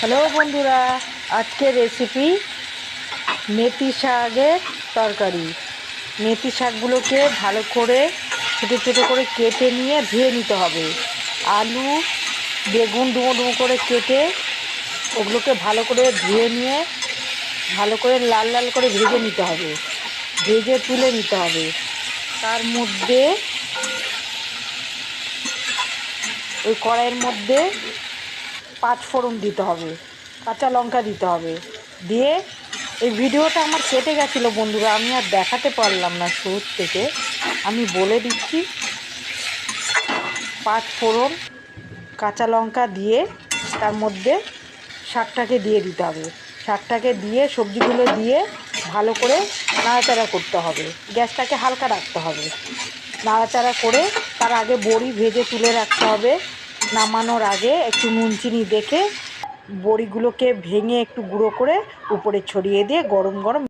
Hello বন্ধুরা, আজকের recipe মেথি শাকের তরকারি। মেথি শাকগুলোকে ভালো করে ছোটো ছোটো করে কেটে নিয়ে ধুয়ে নিতে হবে। আলু বেগুন ডুমো ডুমো করে কেটে ওগুলোকে ভালো করে ধুয়ে নিয়ে ভালো করে লাল লাল করে ভেজে নিতে হবে, ভেজে তুলে নিতে হবে। তার মধ্যে ওই কড়াইয়ের মধ্যে পাঁচ ফোড়ন দিতে হবে, কাঁচা লঙ্কা দিতে হবে। দিয়ে এই ভিডিওটা আমার কেটে গেছিলো বন্ধুরা, আমি আর দেখাতে পারলাম না শুরুর থেকে, আমি বলে দিচ্ছি। পাঁচ ফোড়ন কাঁচা লঙ্কা দিয়ে তার মধ্যে শাকটাকে দিয়ে দিতে হবে। শাকটাকে দিয়ে সবজিগুলো দিয়ে ভালো করে নাড়াচাড়া করতে হবে, গ্যাসটাকে হালকা রাখতে হবে। নাড়াচাড়া করে তার আগে বড়ি ভেজে তুলে রাখতে হবে। নামানোর আগে একটু নুন চিনি দেখে বড়িগুলোকে ভেঙে একটু গুঁড়ো করে উপরে ছড়িয়ে দিয়ে গরম গরম